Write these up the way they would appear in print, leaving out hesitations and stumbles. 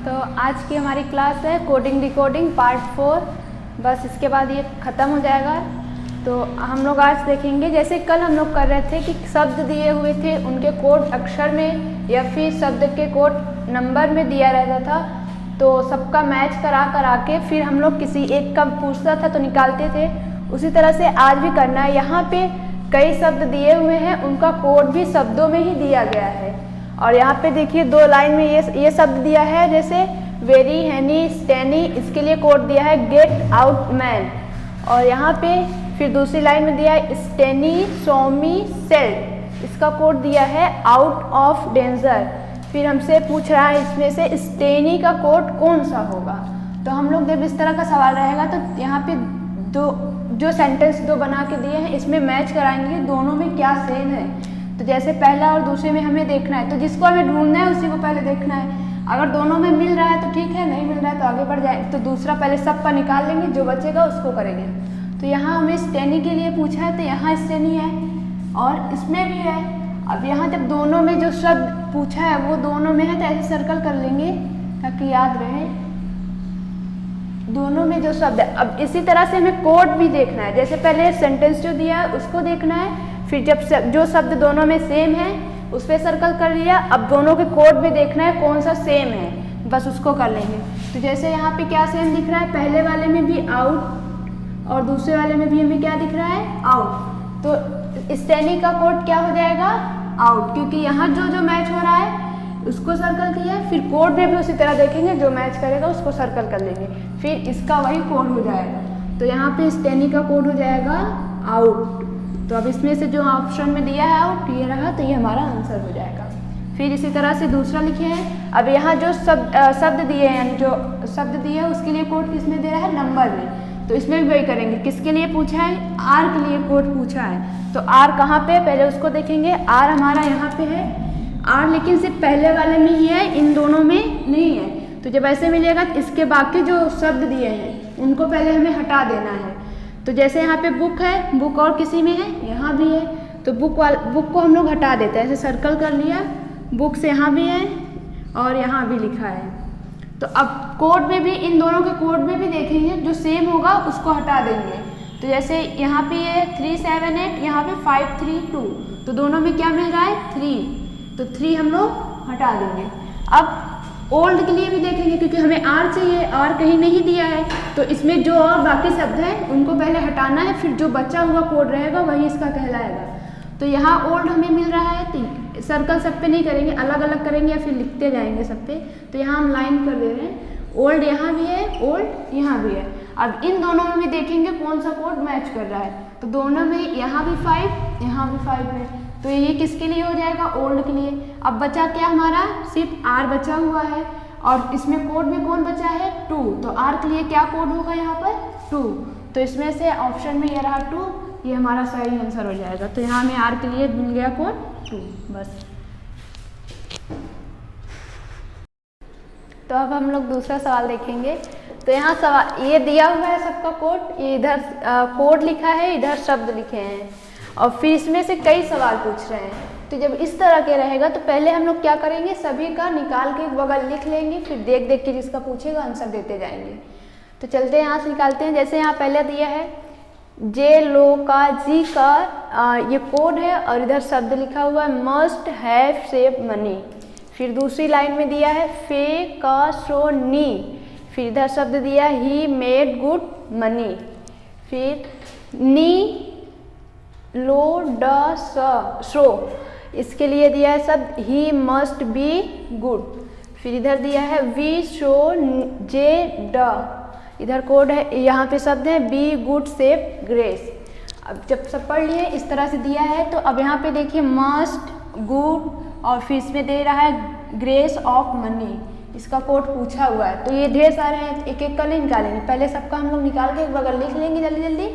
तो आज की हमारी क्लास है कोडिंग डिकोडिंग पार्ट 4। बस इसके बाद ये ख़त्म हो जाएगा। तो हम लोग आज देखेंगे, जैसे कल हम लोग कर रहे थे कि शब्द दिए हुए थे उनके कोड अक्षर में या फिर शब्द के कोड नंबर में दिया रहता था, तो सबका मैच करा के फिर हम लोग किसी एक का पूछता था तो निकालते थे। उसी तरह से आज भी करना है। यहाँ पे कई शब्द दिए हुए हैं, उनका कोड भी शब्दों में ही दिया गया है। और यहाँ पे देखिए 2 लाइन में ये शब्द दिया है, जैसे वेरी, हैनी, स्टैनी, इसके लिए कोड दिया है गेट आउट मैन। और यहाँ पे फिर दूसरी लाइन में दिया है स्टैनी, सोमी, सेल्ड, इसका कोड दिया है आउट ऑफ डेंजर। फिर हमसे पूछ रहा है इसमें से स्टैनी का कोड कौन सा होगा। तो हम लोग जब इस तरह का सवाल रहेगा तो यहाँ पे जो सेंटेंस बना के दिए हैं इसमें मैच कराएंगे दोनों में क्या सेम है। तो जैसे पहला और दूसरे में हमें देखना है, तो जिसको हमें ढूंढना है उसी को पहले देखना है। अगर दोनों में मिल रहा है तो ठीक है, नहीं मिल रहा है तो आगे बढ़ जाए। तो दूसरा पहले सब का निकाल लेंगे, जो बचेगा उसको करेंगे। तो यहाँ हमें स्टैनी के लिए पूछा है, तो यहाँ स्टैनी है और इसमें भी है। अब यहाँ जब दोनों में जो शब्द पूछा है वो दोनों में है तो ऐसे सर्कल कर लेंगे ताकि याद रहे दोनों में जो शब्द है। अब इसी तरह से हमें कोड भी देखना है। जैसे पहले सेंटेंस जो दिया है उसको देखना है, फिर जब जो शब्द दोनों में सेम है उस पर सर्कल कर लिया। अब दोनों के कोड भी देखना है कौन सा सेम है, बस उसको कर लेंगे। तो जैसे यहाँ पे क्या सेम दिख रहा है, पहले वाले में भी आउट और दूसरे वाले में भी हमें क्या दिख रहा है, आउट। तो स्टैनी का कोड क्या हो जाएगा, आउट, क्योंकि यहाँ जो मैच हो रहा है उसको सर्कल किया। फिर कोड में भी उसी तरह देखेंगे, जो मैच करेगा उसको सर्कल कर लेंगे, फिर इसका वही कोड हो जाएगा। तो यहाँ पे स्टैनी का कोड हो जाएगा आउट। तो अब इसमें से जो ऑप्शन में दिया है आउट ये रहा, तो ये हमारा आंसर हो जाएगा। फिर इसी तरह से दूसरा लिखे हैं। अब यहाँ जो शब्द दिए हैं, यानी जो शब्द दिए है उसके लिए कोड किसमें दे रहा है, नंबर में। तो इसमें भी वही करेंगे। किसके लिए पूछा है, आर के लिए कोड पूछा है। तो आर कहाँ पे, पहले उसको देखेंगे। आर हमारा यहाँ पे है, आर लेकिन सिर्फ पहले वाले में ही है, इन दोनों में नहीं है। तो जब ऐसे मिलेगा तो इसके बाकी जो शब्द दिए हैं उनको पहले हमें हटा देना है। तो जैसे यहाँ पे बुक है, बुक और किसी में है, यहाँ भी है, तो बुक को हम लोग हटा देते हैं। ऐसे सर्कल कर लिया, बुक्स यहाँ भी है और यहाँ भी लिखा है। तो अब कोड में भी, इन दोनों के कोड में भी देखेंगे, जो सेम होगा उसको हटा देंगे। तो जैसे यहाँ पे ये 378, यहाँ पे 532, तो दोनों में क्या मिल रहा है, 3, तो 3 हम लोग हटा देंगे। अब ओल्ड के लिए भी देखेंगे, क्योंकि हमें आर चाहिए, आर कहीं नहीं दिया है, तो इसमें जो और बाकी शब्द हैं उनको पहले हटाना है, फिर जो बचा हुआ कोड रहेगा वही इसका कहलाएगा। तो यहाँ ओल्ड हमें मिल रहा है, तो सर्कल सब पे नहीं करेंगे, अलग अलग करेंगे या फिर लिखते जाएंगे सब पे। तो यहाँ हम लाइन कर दे रहे हैं, ओल्ड यहाँ भी है, ओल्ड यहाँ भी है। अब इन दोनों में भी देखेंगे कौन सा कोड मैच कर रहा है। तो दोनों में यहाँ भी 5, यहाँ भी 5 है, तो ये किसके लिए हो जाएगा, ओल्ड के लिए। अब बचा क्या हमारा, सिर्फ आर बचा हुआ है और इसमें कोड में कौन बचा है, 2। तो आर के लिए क्या कोड होगा यहाँ पर, 2। तो इसमें से ऑप्शन में ये रहा 2, ये हमारा सही आंसर हो जाएगा। तो यहाँ हमें आर के लिए मिल गया कोड 2, बस। तो अब हम लोग दूसरा सवाल देखेंगे। तो यहाँ सवाल ये दिया हुआ है सबका कोड, ये इधर कोड लिखा है, इधर शब्द लिखे हैं और फिर इसमें से कई सवाल पूछ रहे हैं। तो जब इस तरह के रहेगा तो पहले हम लोग क्या करेंगे, सभी का निकाल के बगल लिख लेंगे, फिर देख देख के जिसका पूछेगा आंसर देते जाएंगे। तो चलते हैं यहाँ से निकालते हैं। जैसे यहाँ पहले दिया है जे, लो का, जी का ये कोड है और इधर शब्द लिखा हुआ है मस्ट हैव सेव मनी। फिर दूसरी लाइन में दिया है फे का, सो, नी, फिर इधर शब्द दिया ही मेड गुड मनी। फिर नी, लो, ड, सो, इसके लिए दिया है शब्द ही मस्ट बी गुड। फिर इधर दिया है वी, शो, जे, ड, इधर कोड है, यहाँ पे शब्द है बी गुड सेव ग्रेस। अब जब सब पढ़ लिए इस तरह से दिया है, तो अब यहाँ पे देखिए मस्ट, गुड और फिर इसमें दे रहा है ग्रेस ऑफ मनी, इसका कोड पूछा हुआ है। तो ये ढेर सारे हैं, एक एक का नहीं निकालेंगे, पहले सबका हम लोग निकाल के एक बगल लिख लेंगे जल्दी जल्दी,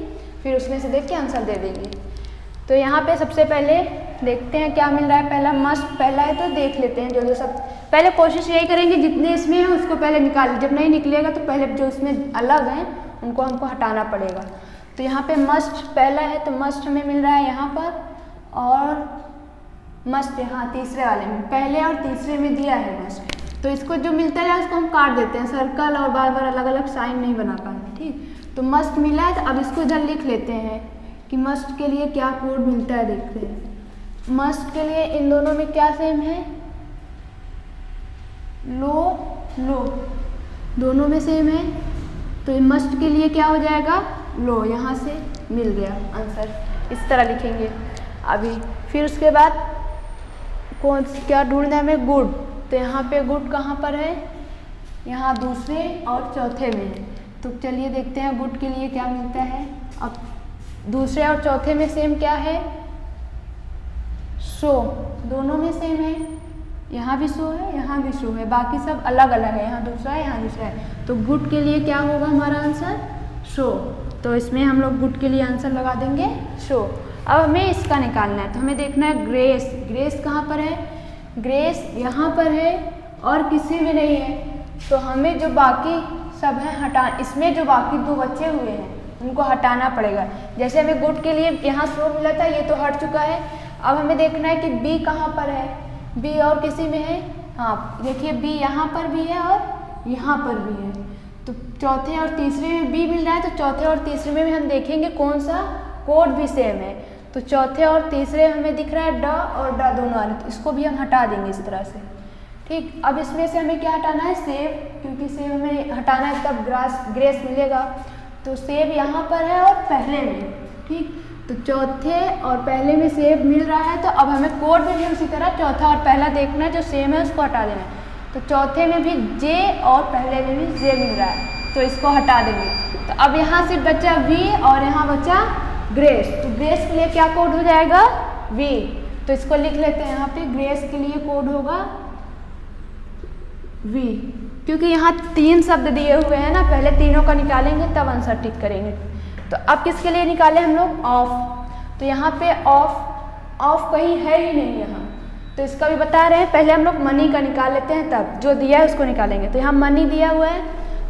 फिर उसमें से देख के आंसर दे देंगे। तो यहाँ पे सबसे पहले देखते हैं क्या मिल रहा है। पहला मस्ट पहला है, तो देख लेते हैं जो सब। पहले कोशिश यही करेंगे जितने इसमें हैं उसको पहले निकाल, जब नहीं निकलेगा तो पहले जो इसमें अलग हैं उनको हमको हटाना पड़ेगा। तो यहाँ पे मस्ट पहला है, तो मस्ट हमें मिल रहा है यहाँ पर, और मस्ट यहाँ तीसरे वाले में, पहले और तीसरे में दिया है मस्ट। तो इसको जो मिलता है उसको हम काट देते हैं, सर्कल और बार बार अलग अलग साइन नहीं बना पाते, ठीक। तो मस्ट मिला है, तो अब इसको इधर लिख लेते हैं कि मस्ट के लिए क्या कोड मिलता है, देखते हैं। मस्ट के लिए इन दोनों में क्या सेम है, लो लो, दोनों में सेम है। तो मस्ट के लिए क्या हो जाएगा, लो, यहाँ से मिल गया आंसर, इस तरह लिखेंगे अभी। फिर उसके बाद कौन क्या ढूंढना है हमें, गुड। तो यहाँ पे गुड कहाँ पर है, यहाँ दूसरे और चौथे में है। तो चलिए देखते हैं गुड के लिए क्या मिलता है। अब दूसरे और चौथे में सेम क्या है, शो, दोनों में सेम है, यहाँ भी शो है, यहाँ भी शो है, बाकी सब अलग अलग है, यहाँ दूसरा है, यहाँ दूसरा है। तो गुड के लिए क्या होगा हमारा आंसर, शो। तो इसमें हम लोग गुड के लिए आंसर लगा देंगे शो। अब हमें इसका निकालना है, तो हमें देखना है ग्रेस। ग्रेस कहाँ पर है, ग्रेस यहाँ पर है और किसी में नहीं है। तो हमें जो बाकी सब है हटा, इसमें जो बाकी दो बचे हुए हैं उनको हटाना पड़ेगा। जैसे हमें गुड के लिए यहाँ शो मिला था, ये तो हट चुका है। अब हमें देखना है कि बी कहाँ पर है, बी और किसी में है, हाँ देखिए बी यहाँ पर भी है और यहाँ पर भी है। तो चौथे और तीसरे में बी मिल रहा है, तो चौथे और तीसरे में भी हम देखेंगे कौन सा कोड भी सेम है। तो चौथे और तीसरे हमें दिख रहा है ड और ड दोनों आ रहे, तो इसको भी हम हटा देंगे इस तरह से, ठीक। अब इसमें से हमें क्या हटाना है, सेव, क्योंकि सेव हमें हटाना है तब ग्रेस मिलेगा। तो सेव यहाँ पर है और पहले में, ठीक। तो चौथे और पहले में सेव मिल रहा है, तो अब हमें कोड में भी उसी तरह चौथा और पहला देखना है, जो सेम है उसको हटा देना है। तो चौथे में भी जे और पहले में भी जे मिल रहा है, तो इसको हटा देंगे। तो अब यहाँ से बचा वी और यहाँ बचा ग्रेस। तो ग्रेस के लिए क्या कोड हो जाएगा, वी। तो इसको लिख लेते हैं, यहाँ पे ग्रेस के लिए कोड होगा वी, क्योंकि यहाँ तीन शब्द दिए हुए हैं ना, पहले तीनों का निकालेंगे तब आंसर टिक करेंगे। तो अब किसके लिए निकाले हम लोग, ऑफ। तो यहाँ पे ऑफ कहीं है ही नहीं यहाँ, तो इसका भी बता रहे हैं। पहले हम लोग मनी का निकाल लेते हैं, तब जो दिया है उसको निकालेंगे। तो यहाँ मनी दिया हुआ है,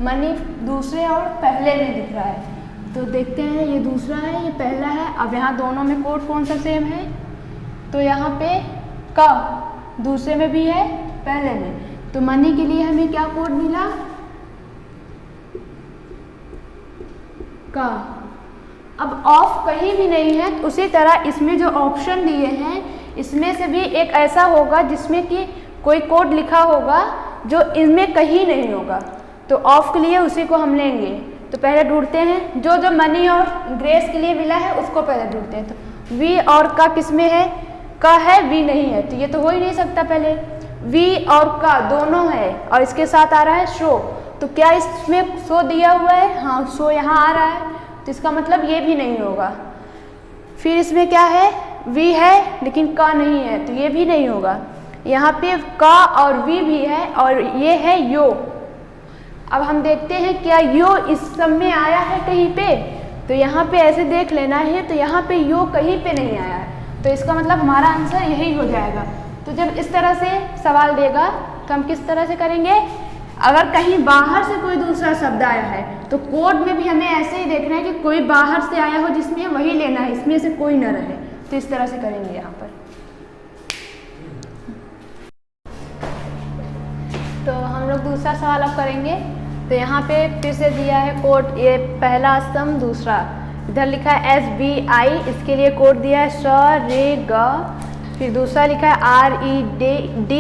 मनी दूसरे और पहले में दिख रहा है। तो देखते हैं, ये दूसरा है, ये पहला है। अब यहाँ दोनों में कोड कौन सा सेम है, तो यहाँ पे का दूसरे में भी है, पहले में। तो मनी के लिए हमें क्या कोड मिला, का। अब ऑफ कहीं भी नहीं है, तो उसी तरह इसमें जो ऑप्शन दिए हैं इसमें से भी एक ऐसा होगा जिसमें कि कोई कोड लिखा होगा जो इनमें कहीं नहीं होगा। तो ऑफ के लिए उसी को हम लेंगे। तो पहले ढूंढते हैं, जो जो मनी और ग्रेस के लिए मिला है उसको पहले ढूंढते हैं। तो वी और का किस में है, का है, वी नहीं है, तो ये तो हो ही नहीं सकता। पहले वी और का दोनों है और इसके साथ आ रहा है शो। तो क्या इसमें शो दिया हुआ है, हाँ शो यहाँ आ रहा है, तो इसका मतलब ये भी नहीं होगा। फिर इसमें क्या है, वी है लेकिन का नहीं है, तो ये भी नहीं होगा। यहाँ पे का और वी भी है और ये है यो। अब हम देखते हैं क्या यो इस सब में आया है कहीं पे, तो यहाँ पे ऐसे देख लेना है। तो यहाँ पे यो कहीं पे नहीं आया है, तो इसका मतलब हमारा आंसर यही हो जाएगा। तो जब इस तरह से सवाल देगा तो हम किस तरह से करेंगे, अगर कहीं बाहर से कोई दूसरा शब्द आया है तो कोड में भी हमें ऐसे ही देखना है कि कोई बाहर से आया हो जिसमें वही लेना है, इसमें से कोई न रहे। तो इस तरह से करेंगे यहाँ पर। तो हम लोग दूसरा सवाल अब करेंगे। तो यहाँ पे फिर से दिया है कोड, ये पहला स्तंभ, दूसरा इधर लिखा है SBI, इसके लिए कोड दिया है स रे ग। फिर दूसरा लिखा है RED,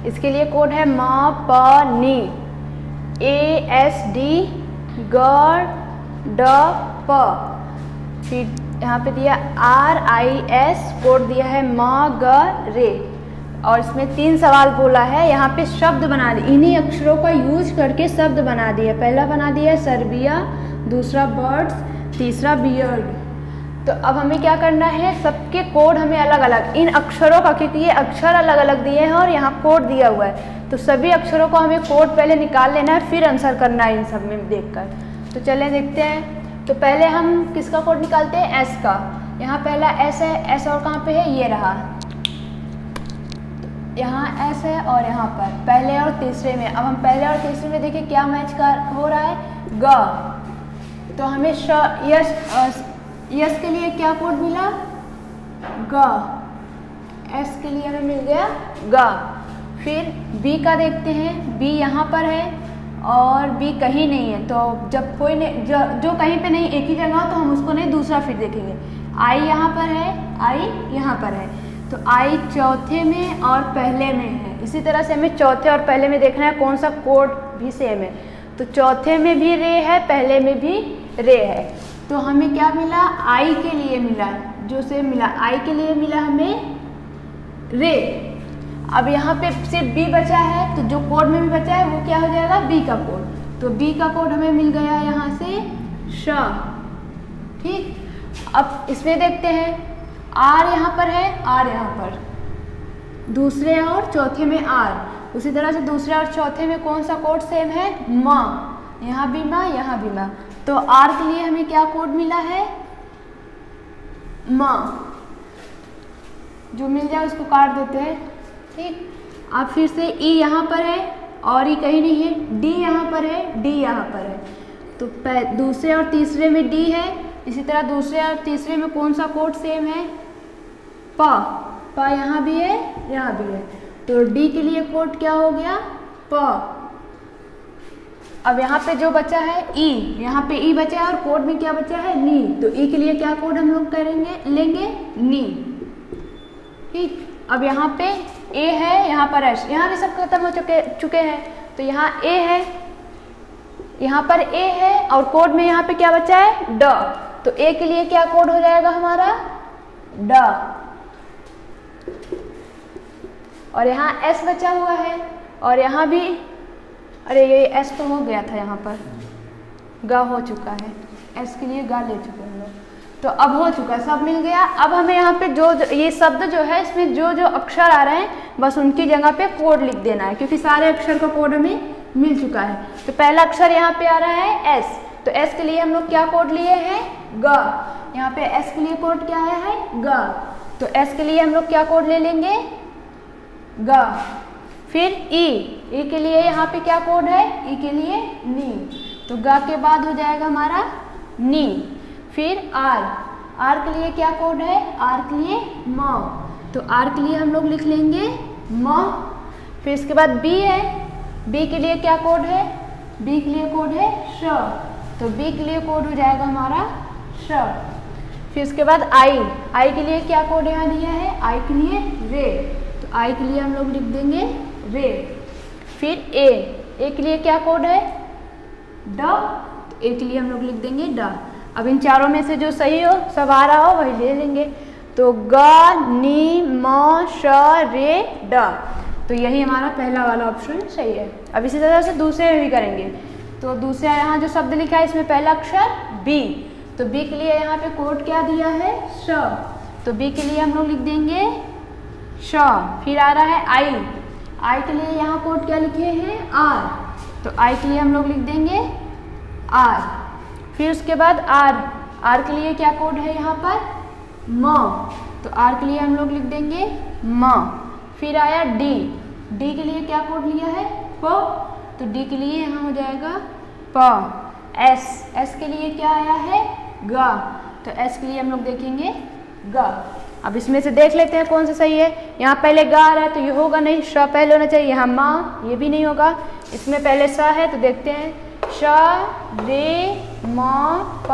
इसके लिए कोड है म प नी। ASD ग ड प। फिर यहाँ पे दिया RIS, कोड दिया है म ग रे। और इसमें 3 सवाल बोला है। यहाँ पे शब्द बना दिए, इन्हीं अक्षरों का यूज करके शब्द बना दिए। पहला बना दिया है सर्बिया, दूसरा बर्ड्स, तीसरा बियर्ड। तो अब हमें क्या करना है, सबके कोड हमें अलग अलग, इन अक्षरों का, क्योंकि ये अक्षर अलग अलग दिए हैं और यहाँ कोड दिया हुआ है, तो सभी अक्षरों को हमें कोड पहले निकाल लेना है, फिर आंसर करना है इन सब में देखकर। तो चलिए देखते हैं। तो पहले हम किसका कोड निकालते हैं, एस का। यहाँ पहला एस है, एस और कहाँ पे है, ये रहा, यहाँ एस है और यहाँ पर पहले और तीसरे में। अब हम पहले और तीसरे में देखिए क्या मैच कर हो रहा है, ग। तो हमें यस के लिए क्या कोड मिला, ग। एस के लिए हमें मिल गया ग। फिर बी का देखते हैं, बी यहाँ पर है और बी कहीं नहीं है, तो जब कोई नहीं जो कहीं पे नहीं एक ही जगह हो तो हम उसको नहीं दूसरा फिर देखेंगे। आई यहाँ पर है, आई यहाँ पर है, तो आई चौथे में और पहले में है। इसी तरह से हमें चौथे और पहले में देखना है कौन सा कोड भी सेम है। तो चौथे में भी रे है, पहले में भी रे है। तो हमें क्या मिला, आई के लिए मिला, जो सेम मिला आई के लिए मिला हमें रे। अब यहाँ पे सिर्फ बी बचा है, तो जो कोड में भी बचा है वो क्या हो जाएगा, बी का कोड। तो बी का कोड हमें मिल गया यहाँ से श। ठीक, अब इसमें देखते हैं आर यहाँ पर है, आर यहाँ पर, दूसरे और चौथे में आर। उसी तरह से दूसरे और चौथे में कौन सा कोड सेम है, माँ, यहाँ भी माँ, यहाँ भी माँ। तो आर के लिए हमें क्या कोड मिला है, माँ। जो मिल जाए उसको काट देते हैं। ठीक, अब फिर से ई यहाँ पर है और ई कहीं नहीं है, डी यहाँ पर है, डी यहाँ पर है। तो दूसरे और तीसरे में डी है, इसी तरह दूसरे और तीसरे में कौन सा कोड सेम है, पा। पा यहाँ भी है, यहाँ भी है, तो डी के लिए कोड क्या हो गया, प। अब यहाँ पे जो बचा है ई, यहाँ पे ई बचा है और कोड में क्या बचा है, नी। तो ई के लिए क्या कोड हम लोग करेंगे, लेंगे नी। ठीक, अब यहाँ पे ए है, यहाँ पर एस, यहाँ भी सब खत्म हो चुके हैं। तो यहाँ ए है, यहाँ पर ए है और कोड में यहाँ पे क्या बचा है, ड। तो ए के लिए क्या कोड हो जाएगा हमारा, ड। और यहाँ एस बचा हुआ है और यहाँ भी, अरे ये एस तो हो गया था, यहाँ पर ग हो चुका है, एस के लिए ग ले चुके हैं हम लोग। तो अब हो चुका है, सब मिल गया। अब हमें यहाँ पे जो ये शब्द जो है इसमें जो जो अक्षर आ रहे हैं बस उनकी जगह पे कोड लिख देना है, क्योंकि सारे अक्षर का कोड हमें मिल चुका है। तो पहला अक्षर यहाँ पे आ रहा है एस, तो एस के लिए हम लोग क्या कोड लिए हैं, ग। यहाँ पे एस के लिए कोड क्या आया है, ग। तो एस के लिए हम लोग क्या कोड ले लेंगे, ग। फिर ई के लिए यहाँ पे क्या कोड है, ई के लिए नी। तो ग के बाद हो जाएगा हमारा नी। फिर आर के लिए क्या कोड है, आर के लिए म। तो आर के लिए हम लोग लिख लेंगे म। फिर इसके बाद बी है, बी के लिए क्या कोड है, बी के लिए कोड है श। तो बी के लिए कोड हो जाएगा हमारा श। फिर इसके बाद आई के लिए क्या कोड यहाँ दिया है, आई के लिए रे। तो आई के लिए हम लोग लिख देंगे रे। फिर ए के लिए क्या कोड है, ड। तो ए के लिए हम लोग लिख देंगे ड। अब इन चारों में से जो सही हो, सब आ रहा हो वही ले लेंगे। तो ग, नी, म, श, रे, ड। तो यही हमारा पहला वाला ऑप्शन सही है। अब इसी तरह से दूसरे में भी करेंगे। तो दूसरा यहाँ जो शब्द लिखा है इसमें पहला अक्षर बी, तो बी के लिए यहाँ पे कोड क्या दिया है, श। तो बी के लिए हम लोग लिख देंगे श। फिर आ रहा है आई के लिए यहाँ कोड क्या लिखे हैं, आर। तो आई के लिए हम लोग लिख देंगे आर। फिर उसके बाद आर के लिए क्या कोड है यहाँ पर, म। तो आर के लिए हम लोग लिख देंगे म। फिर आया डी के लिए क्या कोड लिया है, प। तो डी के लिए यहाँ हो जाएगा प। एस के लिए क्या आया है, ग। तो एस के लिए हम लोग देखेंगे ग। अब इसमें से देख लेते हैं कौन सा सही है। यहाँ पहले ग आ रहा है तो ये होगा नहीं, श पहले होना चाहिए। यहाँ माँ, ये भी नहीं होगा। इसमें पहले स है तो देखते हैं श, रे, म, प,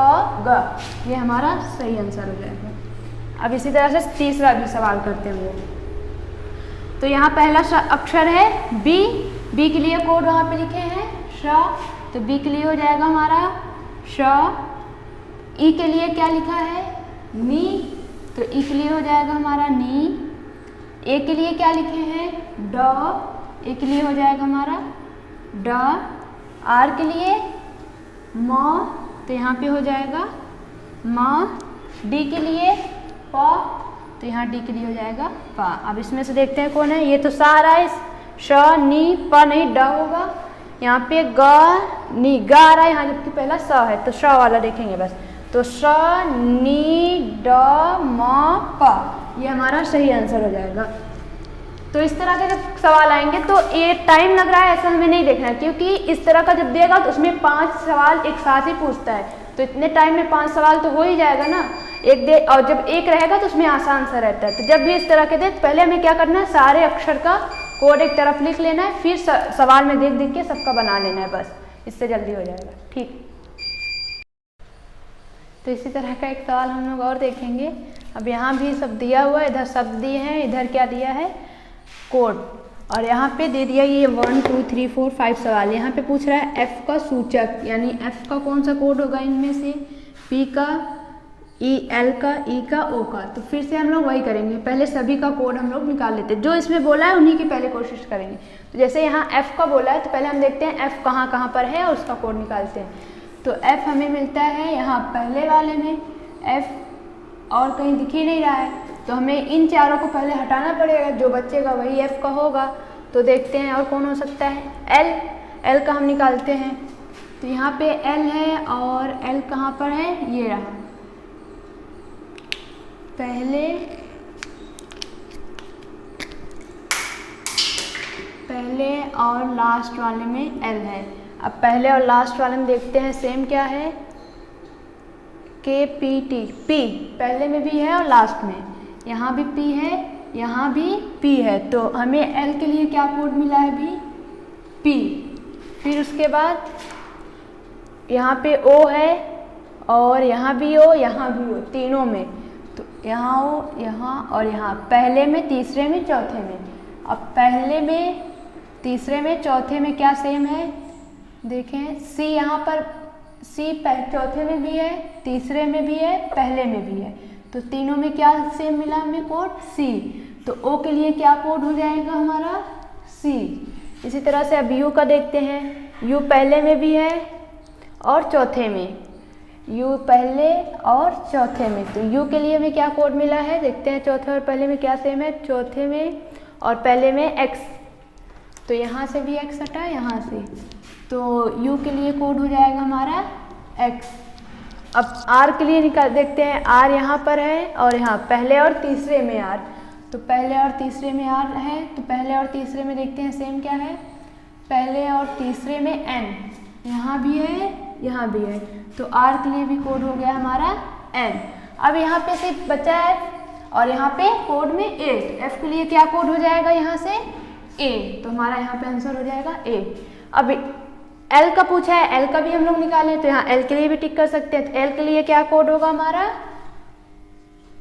ग। ये हमारा सही आंसर हो जाएगा। अब इसी तरह से तीसरा भी सवाल करते हैं। तो यहाँ पहला अक्षर है बी के लिए कोड वहाँ पे लिखे हैं श। तो बी के लिए हो जाएगा हमारा श। ई के लिए क्या लिखा है, नी। तो ई के लिए हो जाएगा हमारा नी। ए के लिए क्या लिखे हैं, ड। ए के लिए हो जाएगा हमारा ड। आर के लिए म। तो यहाँ पे हो जाएगा म। डी के लिए प। तो यहाँ डी के लिए हो जाएगा प। अब इसमें से देखते हैं कौन है। ये तो सा आ रहा है, श, नी, प नहीं, ड होगा। यहाँ पे ग, नी, ग आ रहा है यहाँ, जबकि पहला स है तो श वाला देखेंगे बस। तो श, नी, ड, म, प। ये हमारा सही आंसर हो जाएगा। तो इस तरह के जब सवाल आएंगे तो ये टाइम लग रहा है ऐसा हमें नहीं देखना है, क्योंकि इस तरह का जब देगा तो उसमें 5 सवाल एक साथ ही पूछता है। तो इतने टाइम में 5 सवाल तो हो ही जाएगा ना, एक दे। और जब एक रहेगा तो उसमें आसान सा रहता है। तो जब भी इस तरह के दे तो पहले हमें क्या करना है, सारे अक्षर का कोड एक तरफ लिख लेना है, फिर सवाल में देख देख के सबका बना लेना है, बस इससे जल्दी हो जाएगा। ठीक, तो इसी तरह का एक सवाल हम लोग और देखेंगे। अब यहाँ भी सब दिया हुआ है, इधर शब्द दिए हैं, इधर क्या दिया है, कोड, और यहाँ पे दे दिया ये 1 2 3 4 5 सवाल। यहाँ पे पूछ रहा है एफ का सूचक, यानी एफ का कौन सा कोड होगा इनमें से, पी का, ई, एल का, ई का, ओ का। तो फिर से हम लोग वही करेंगे, पहले सभी का कोड हम लोग निकाल लेते हैं, जो इसमें बोला है उन्हीं की पहले कोशिश करेंगे। तो जैसे यहाँ एफ का बोला है तो पहले हम देखते हैं एफ कहाँ कहाँ पर है और उसका कोड निकालते हैं। तो एफ हमें मिलता है यहाँ पहले वाले में, एफ और कहीं दिख ही नहीं रहा है, तो हमें इन चारों को पहले हटाना पड़ेगा, जो बचेगा वही एफ का होगा। तो देखते हैं और कौन हो सकता है, एल, एल का हम निकालते हैं। तो यहाँ पे एल है और एल कहाँ पर है, ये रहा, पहले और लास्ट वाले में एल है। अब पहले और लास्ट वाले में देखते हैं सेम क्या है, के पी टी, पी पहले में भी है और लास्ट में, यहाँ भी पी है, यहाँ भी पी है, तो हमें एल के लिए क्या कोड मिला है भी, पी। फिर उसके बाद यहाँ पे ओ है और यहाँ भी ओ, यहाँ भी ओ, तीनों में, तो यहाँ ओ, यहाँ और यहाँ, पहले में, तीसरे में, चौथे में। अब पहले में, तीसरे में, चौथे में क्या सेम है, देखें सी, यहाँ पर सी चौथे में भी है, तीसरे में भी है, पहले में भी है, तो तीनों में क्या सेम मिला हमें कोड, सी। तो ओ के लिए क्या कोड हो जाएगा हमारा, सी। इसी तरह से अब यू का देखते हैं, यू पहले में भी है और चौथे में, यू पहले और चौथे में, तो यू के लिए हमें क्या कोड मिला है, देखते हैं चौथे और पहले में क्या सेम है, चौथे में और पहले में एक्स, तो यहाँ से भी एक्स हटा, यहाँ से, तो u के लिए कोड हो जाएगा हमारा x। अब r के लिए निकाल देखते हैं, r यहाँ पर है और यहाँ पहले और तीसरे में r, तो पहले और तीसरे में r है, तो पहले और तीसरे में देखते हैं सेम क्या है, पहले और तीसरे में n, यहाँ भी है, यहाँ भी है, तो r के लिए भी कोड हो गया हमारा n। अब यहाँ पे सिर्फ बचा है और यहाँ पे कोड में 8, f के लिए क्या कोड हो जाएगा यहाँ से, a, तो हमारा यहाँ पे आंसर हो जाएगा a। अब एल का पूछा है, एल का भी हम लोग निकालें, तो यहाँ एल के लिए भी टिक कर सकते हैं, तो एल के लिए क्या कोड होगा हमारा,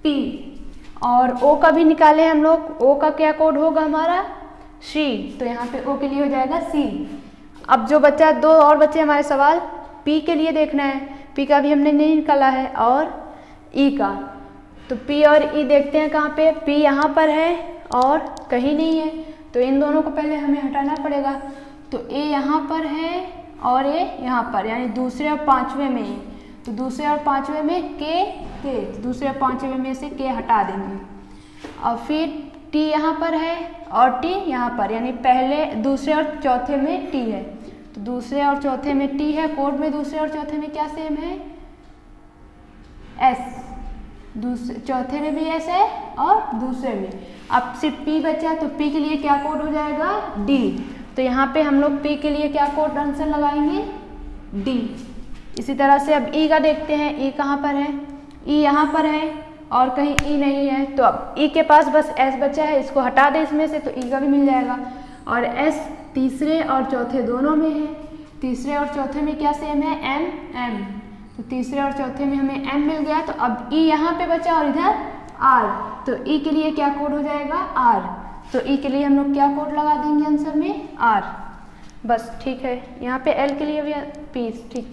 पी, और ओ का भी निकालें हम लोग, ओ का क्या कोड होगा हमारा, सी, तो यहाँ पे ओ के लिए हो जाएगा सी। अब जो बच्चा दो और बच्चे हमारे सवाल, पी के लिए देखना है, पी का भी हमने नहीं निकाला है, और ई का, तो पी और ई देखते हैं कहाँ पे, पी यहाँ पर है और कहीं नहीं है, तो इन दोनों को पहले हमें हटाना पड़ेगा, तो ए यहाँ पर है और ए यहाँ पर, यानी दूसरे और पांचवें में है, तो दूसरे और पांचवें में के, दूसरे और पांचवें में से के हटा देंगे, और फिर टी यहाँ पर है और टी यहाँ पर, यानी पहले, दूसरे और चौथे में टी है, तो दूसरे और चौथे में टी है, कोड में दूसरे और चौथे में क्या सेम है, एस, दूसरे चौथे में भी एस है और दूसरे में। अब सिर्फ पी बचा, तो पी के लिए क्या कोड हो जाएगा, डी, तो यहाँ पे हम लोग P के लिए क्या कोड आंसर लगाएंगे, D। इसी तरह से अब E का देखते हैं, E कहाँ पर है, E यहाँ पर है और कहीं E नहीं है, तो अब E के पास बस S बचा है, इसको हटा दें इसमें से, तो E का भी मिल जाएगा, और S तीसरे और चौथे दोनों में है, तीसरे और चौथे में क्या सेम है, M, M, तो तीसरे और चौथे में हमें M मिल गया, तो अब E यहाँ पे बचा और इधर R, तो E के लिए क्या कोड हो जाएगा, R, तो ई के लिए हम लोग क्या कोड लगा देंगे आंसर में, आर, बस ठीक है। यहाँ पे एल के लिए भी पीस, ठीक,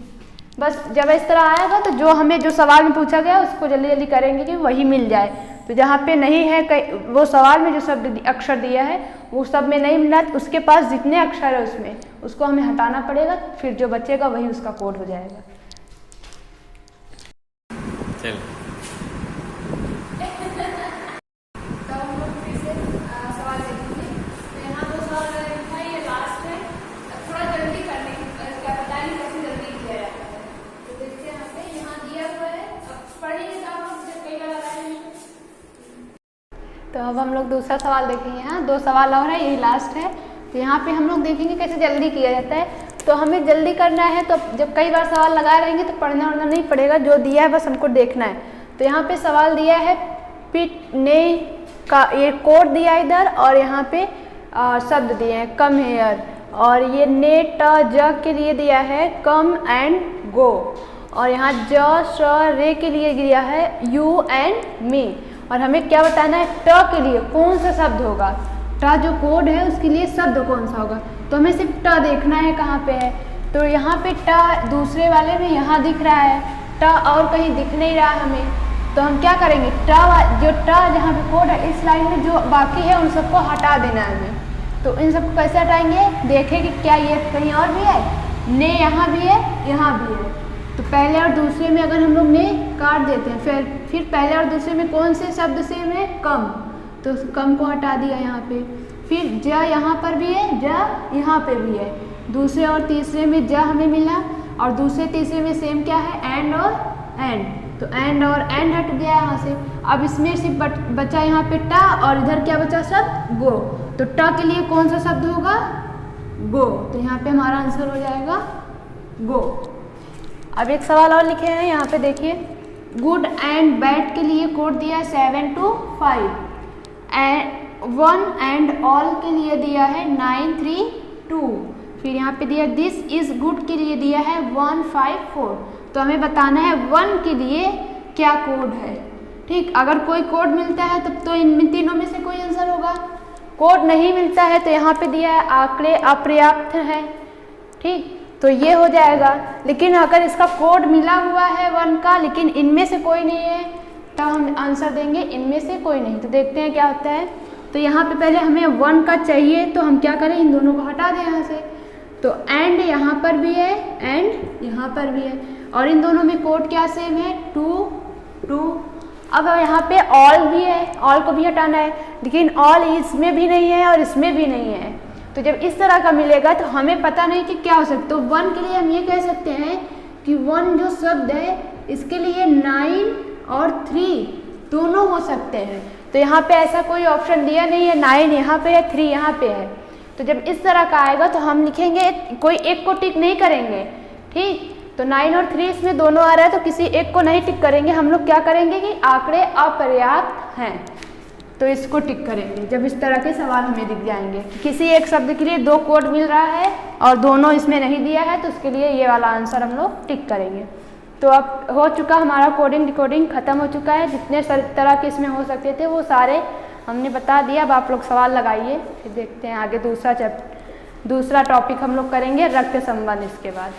बस जब इस तरह आएगा तो जो हमें जो सवाल में पूछा गया उसको जल्दी जल्दी करेंगे कि वही मिल जाए। तो जहाँ पे नहीं है वो सवाल में जो शब्द अक्षर दिया है वो सब में नहीं मिला, तो उसके पास जितने अक्षर है उसमें उसको हमें हटाना पड़ेगा, फिर जो बचेगा वही उसका कोड हो जाएगा। चल तो अब हम लोग दूसरा सवाल देखेंगे। यहाँ दो सवाल और है, यही लास्ट है। तो यहाँ पे हम लोग देखेंगे कैसे जल्दी किया जाता है। तो हमें जल्दी करना है, तो जब कई बार सवाल लगाए रहेंगे तो पढ़ना वढ़ना नहीं पड़ेगा, जो दिया है बस हमको देखना है। तो यहाँ पे सवाल दिया है पिट ने का ये कोड दिया इधर, और यहाँ पे शब्द दिए हैं, कम हेयर, और ये ने ट ज के लिए दिया है कम एंड गो, और यहाँ ज श रे के लिए दिया है यू एंड मी, और हमें क्या बताना है ट के लिए कौन सा शब्द होगा, ट जो कोड है उसके लिए शब्द कौन सा होगा। तो हमें सिर्फ ट देखना है कहाँ पे है, तो यहाँ पे ट दूसरे वाले में यहाँ दिख रहा है, ट और कहीं दिख नहीं रहा हमें, तो हम क्या करेंगे जो ट जहाँ पे कोड है इस लाइन में जो बाकी है उन सबको हटा देना है हमें। तो इन सबको कैसे हटाएंगे, देखें कि क्या ये कहीं और भी है, ने यहाँ भी है यहाँ भी है, तो पहले और दूसरे में अगर हम लोग ने काट देते हैं, फिर पहले और दूसरे में कौन से शब्द सेम है, कम, तो कम को हटा दिया यहाँ पे, फिर ज यहाँ पर भी है, ज यहाँ पे भी है, दूसरे और तीसरे में ज हमें मिला, और दूसरे तीसरे में सेम क्या है एंड और एंड, तो एंड और एंड हट गया यहाँ से। अब इसमें सिर्फ बचा यहाँ पे टा, और इधर क्या बचा शब्द गो, तो टा के लिए कौन सा शब्द होगा, गो, तो यहाँ पे हमारा आंसर हो जाएगा गो। अब एक सवाल और लिखे हैं यहाँ पे देखिए, गुड एंड बैड के लिए कोड दिया है 7 to 5, एंड 1 एंड ऑल के लिए दिया है 9 3 2, फिर यहाँ पे दिया दिस इज गुड के लिए दिया है 1 5 4, तो हमें बताना है 1 के लिए क्या कोड है। ठीक, अगर कोई कोड मिलता है तब तो इन तीनों में से कोई आंसर होगा, कोड नहीं मिलता है तो यहाँ पे दिया है आंकड़े अपर्याप्त है। ठीक, तो ये हो जाएगा, लेकिन अगर इसका कोड मिला हुआ है 1 का लेकिन इनमें से कोई नहीं है तब हम आंसर देंगे इनमें से कोई नहीं। तो देखते हैं क्या होता है। तो यहाँ पे पहले हमें 1 का चाहिए, तो हम क्या करें, इन दोनों को हटा दें यहाँ से, तो एंड यहाँ पर भी है एंड यहाँ पर भी है, और इन दोनों में कोड क्या सेम है 2 2। अब यहाँ पे ऑल भी है, ऑल को भी हटाना है, लेकिन ऑल इसमें भी नहीं है और इसमें भी नहीं है, तो जब इस तरह का मिलेगा तो हमें पता नहीं कि क्या हो सकता है। तो 1 के लिए हम ये कह सकते हैं कि 1 जो शब्द है इसके लिए 9 और 3 दोनों हो सकते हैं, तो यहाँ पे ऐसा कोई ऑप्शन दिया नहीं है, 9 यहाँ पे है 3 यहाँ पे है, तो जब इस तरह का आएगा तो हम लिखेंगे, कोई एक को टिक नहीं करेंगे। ठीक, तो 9 और 3 इसमें दोनों आ रहा है तो किसी एक को नहीं टिक करेंगे, हम लोग क्या करेंगे कि आंकड़े अपर्याप्त हैं तो इसको टिक करेंगे। जब इस तरह के सवाल हमें दिख जाएंगे, किसी एक शब्द के लिए 2 कोड मिल रहा है और दोनों इसमें नहीं दिया है, तो उसके लिए ये वाला आंसर हम लोग टिक करेंगे। तो अब हो चुका हमारा कोडिंग डिकोडिंग खत्म हो चुका है, जितने तरह के इसमें हो सकते थे वो सारे हमने बता दिया। अब आप लोग सवाल लगाइए, फिर देखते हैं आगे दूसरा टॉपिक हम लोग करेंगे रक्त संबंध इसके बाद।